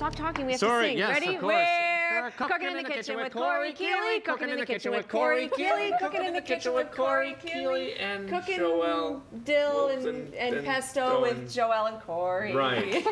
stop talking. We have Sorry, to sing. yes, Ready? of course. We're cooking in the kitchen with Korey Kealey. Cooking in the kitchen with Korey Kealey. Cooking in the kitchen with Korey Kealey. And cooking Joelle. dill and pesto with Joelle and Korey. Right.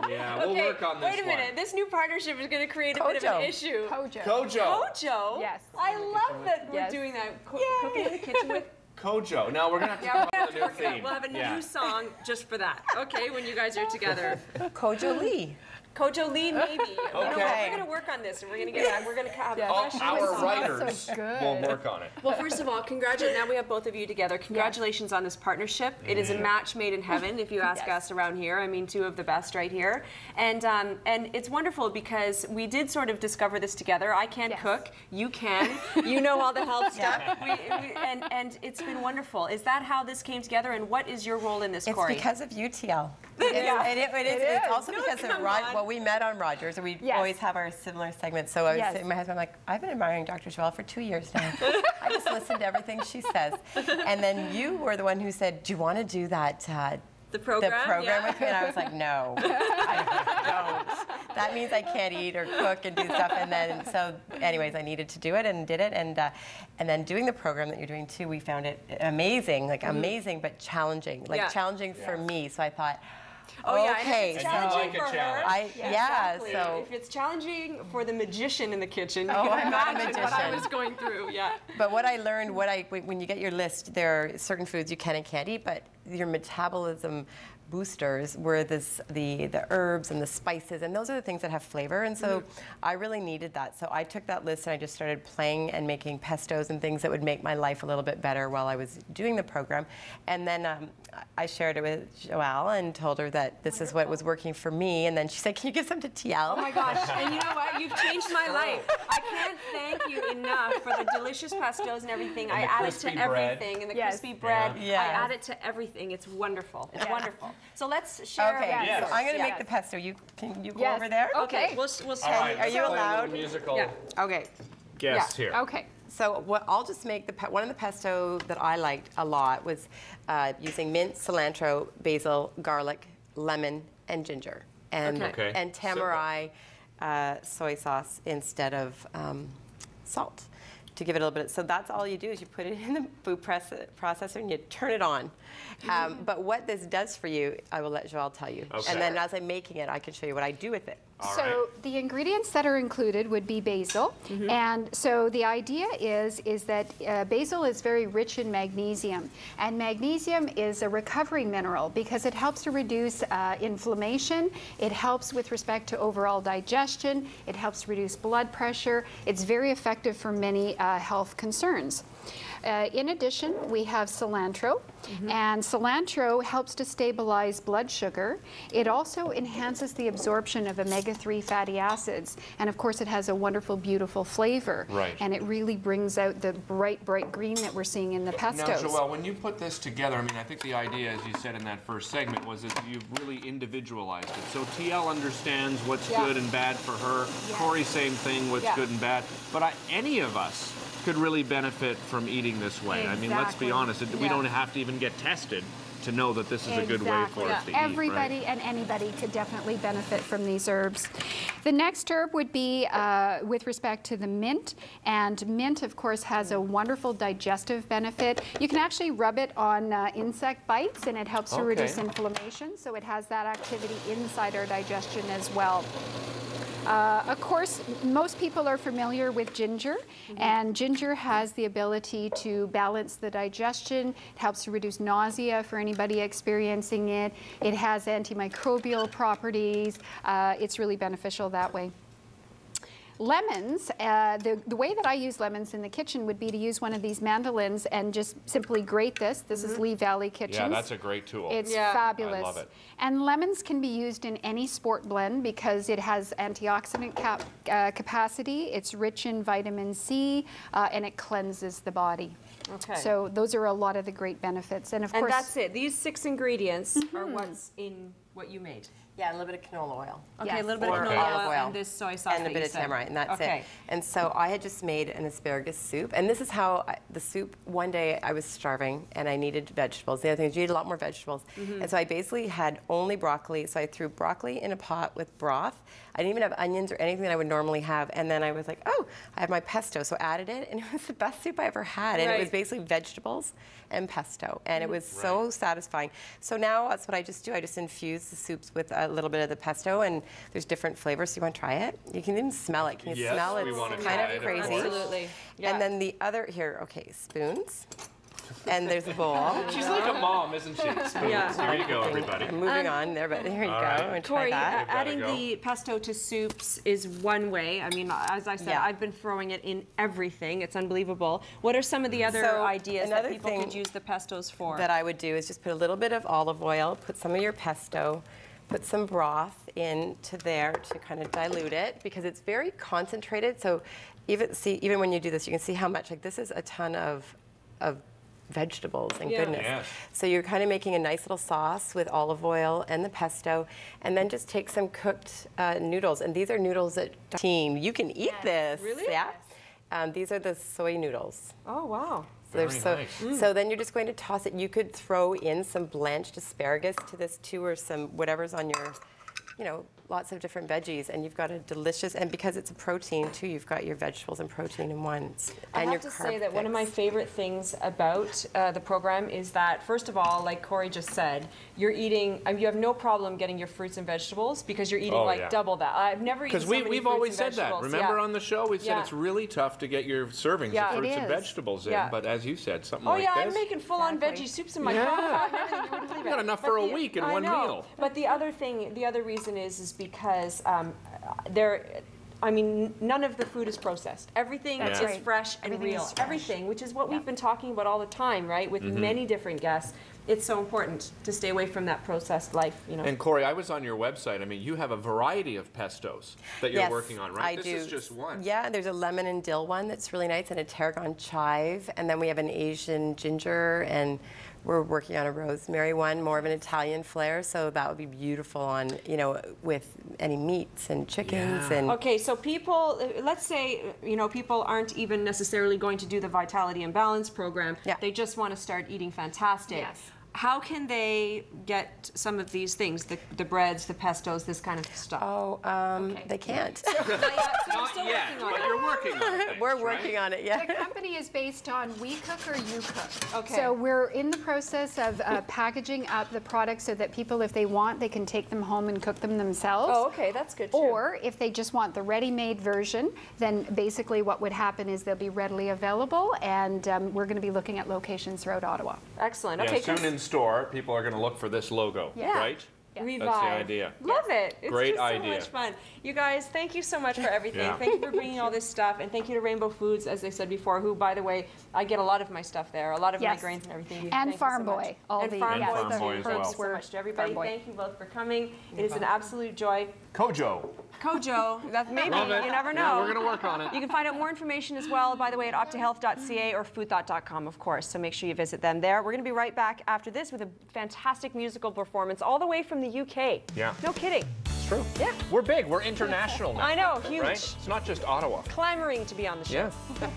Yeah, we'll work on this. Wait a minute. This new partnership is going to create a bit of an issue. Kojo. Kojo? Yes. I love that we're doing that. Cooking in the kitchen with Kojo. Now we're gonna have to come up with a new theme. We'll have a new song just for that. Okay, when you guys are together. Kojo Lee. Kojo Lee, maybe. Okay. You know what? We're going to work on this, and we're going to have our writers will work on it. Well, first of all, congratulations. Now we have both of you together. Congratulations on this partnership. It is a match made in heaven, if you ask us around here. I mean, two of the best right here. And it's wonderful because we did sort of discover this together. I can't cook. You can. You know all the health stuff. And it's been wonderful. Is that how this came together? And what is your role in this, Korey? It's because of UTL. It's also because of well, we met on Rogers, and we always have our similar segments. So I was saying to my husband, I'm like, I've been admiring Dr. Joelle for 2 years now. I just listen to everything she says. And then you were the one who said, do you want to do that the program with me? And I was like, no, I don't. That means I can't eat or cook and do stuff. And then, so anyways, I needed to do it and did it. And then doing the program that you're doing too, we found it amazing, amazing, but challenging, challenging for me. So I thought, okay, and if it's challenging for her. Exactly. So if it's challenging for the magician in the kitchen, you I'm can not a imagine what I was going through. But what I learned, when you get your list, there are certain foods you can and can't eat, but your metabolism boosters were the herbs and the spices, and those are the things that have flavor. And so I really needed that. So I took that list and I just started playing and making pestos and things that would make my life a little bit better while I was doing the program. And then I shared it with Joelle and told her that this is what was working for me. And then she said, "Can you give some to TL?" Oh my gosh! And you know what? You've changed my life. I can't thank you enough for the delicious pestos and everything. And I add it to everything, and the crispy bread. I add it to everything. It's wonderful. It's wonderful. So let's share. Okay, so I'm going to make the pesto. Can you go over there? Okay. We'll right, are you allowed? Musical Okay. guest here. Okay. So I'll just make one of the pesto that I liked a lot was using mint, cilantro, basil, garlic, lemon, and ginger, and tamari soy sauce instead of salt to give it a little bit. So that's all you do is you put it in the food processor and you turn it on. But what this does for you, I will let Joelle tell you. Okay. And then as I'm making it, I can show you what I do with it. So the ingredients that are included would be basil, and so the idea is that basil is very rich in magnesium, and magnesium is a recovery mineral because it helps to reduce inflammation, it helps with respect to overall digestion, it helps reduce blood pressure, it's very effective for many health concerns. In addition, we have cilantro, and cilantro helps to stabilize blood sugar. It also enhances the absorption of omega-3 fatty acids, and of course it has a wonderful, beautiful flavor. And it really brings out the bright, bright green that we're seeing in the pestos. Now, Joelle, when you put this together, I mean, I think the idea, as you said in that first segment, was that you've really individualized it. So TL understands what's good and bad for her. Korey, same thing, what's good and bad. But any of us could really benefit from eating this way. I mean, let's be honest, we don't have to even get tested to know that this is a good way for us to eat. Everybody and anybody could definitely benefit from these herbs. The next herb would be with respect to the mint, and mint of course has a wonderful digestive benefit. You can actually rub it on insect bites and it helps to reduce inflammation, so it has that activity inside our digestion as well. Of course, most people are familiar with ginger, and ginger has the ability to balance the digestion. It helps to reduce nausea for anybody experiencing it. It has antimicrobial properties. It's really beneficial that way. Lemons, the way that I use lemons in the kitchen would be to use one of these mandolins and just simply grate this. This is Lee Valley Kitchens. Yeah, that's a great tool. It's fabulous. I love it. And lemons can be used in any sport blend because it has antioxidant capacity, it's rich in vitamin C, and it cleanses the body. Okay. So those are a lot of the great benefits. And of course, that's it. These 6 ingredients are what's in what you made. Yeah, a little bit of canola oil. Okay, Yes. a little bit of Or canola olive oil oil. and this soy sauce And a that bit you of said. tamarind, and that's Okay. it. And so I had just made an asparagus soup, and this is how the soup, one day I was starving and I needed vegetables. The other thing is you need a lot more vegetables. And so I basically had only broccoli, so I threw broccoli in a pot with broth. I didn't even have onions or anything that I would normally have, and then I was like, oh, I have my pesto, so added it, and it was the best soup I ever had, and it was basically vegetables and pesto, and it was so satisfying. So now that's what I just do. I just infuse the soups with a little bit of the pesto, and there's different flavors. So you want to try it? You can even smell it. Can you smell it? we want to It's kind try of it, crazy. Absolutely. Yeah. And then the other, here, okay, spoons. And there's a bowl. She's like a mom, isn't she? Spoons. Yeah. Here you go, everybody. I'm moving on there, but here you go. right. I'm going to try Korey, that. adding go. the pesto to soups is one way. I mean, as I said, Yeah. I've been throwing it in everything. It's unbelievable. What are some of the other So, ideas that another people thing could use the pestos for? That I would do is just put a little bit of olive oil, put some of your pesto, put some broth into there to kind of dilute it because it's very concentrated. So even when you do this, you can see how much, like this is a ton of vegetables and goodness. Yes. So you're kind of making a nice little sauce with olive oil and the pesto, and then just take some cooked noodles. And these are noodles that team. You can eat this. Really? Yeah. These are the soy noodles. Oh, wow. So they're Very nice. so then you're just going to toss it. You could throw in some blanched asparagus to this too, or some whatever's on your, lots of different veggies, and you've got a delicious, and because it's a protein too, you've got your vegetables and protein in one. I And have your to say carb that one of my fix. favorite things about the program is that, first of all, like Korey just said, you're eating, you have no problem getting your fruits and vegetables because you're eating yeah. double that. I've never eaten Because so many we've fruits always and said that. vegetables. Remember Yeah. on the show, we said Yeah. it's really tough to get your servings Yeah. of fruits It and is. vegetables in. Yeah. But as you said, something Oh like yeah, this. I'm making full-on Exactly. veggie soups in my Yeah. crock pot and everything. You wouldn't believe You got it. enough But for a week in I one know. meal. But the other thing, the other reason is because none of the food is processed. Everything That's is right. fresh and Everything real. is fresh. Everything, which is what we've been talking about all the time, right? With many different guests. It's so important to stay away from that processed life, And Korey, I was on your website. I mean, you have a variety of pestos that you're Yes, working on, right? I This do. is just one. Yeah, there's a lemon and dill one that's really nice, and a tarragon chive, and then we have an Asian ginger, and we're working on a rosemary one, more of an Italian flair, so that would be beautiful on, with any meats and chickens Yeah. and. Okay, so people, let's say, people aren't even necessarily going to do the Vitality and Balance program. Yeah. They just want to start eating fantastic. Yes. How can they get some of these things, the breads, the pestos, this kind of stuff? Oh, they can't. Not yet, but you're working on it. We're working on it, yeah. the company is based on we cook or you cook. Okay. So we're in the process of packaging up the products so that people, if they want, they can take them home and cook them themselves. Oh, okay, that's good too. Or if they just want the ready-made version, then basically what would happen is they'll be readily available, and we're going to be looking at locations throughout Ottawa. Excellent. Yeah, Okay, soon 'cause- in store, people are going to look for this logo, Yeah. right? Revive. That's the idea. Love it. It's Great just idea. so much fun. You guys, thank you so much for everything. Yeah. Thank you for bringing all this stuff, and thank you to Rainbow Foods, as I said before, who, by the way, I get a lot of my stuff there, a lot of my Yes. grains and everything. And Thank you so Farm much. Boy, all And the- Farm And Boy, Farm Boy as thank well. you so much to everybody. Farm Boy. Thank you both for coming. It is an absolute joy. Kojo. Kojo, that's maybe, Love it. you never know. Yeah, we're going to work on it. You can find out more information as well, by the way, at optahealth.ca or foodthought.com, of course. So make sure you visit them there. We're going to be right back after this with a fantastic musical performance all the way from the UK. Yeah. No kidding. It's true. Yeah. We're big. We're international now. I know, huge. Right? It's not just Ottawa. Clamoring to be on the show. Yeah.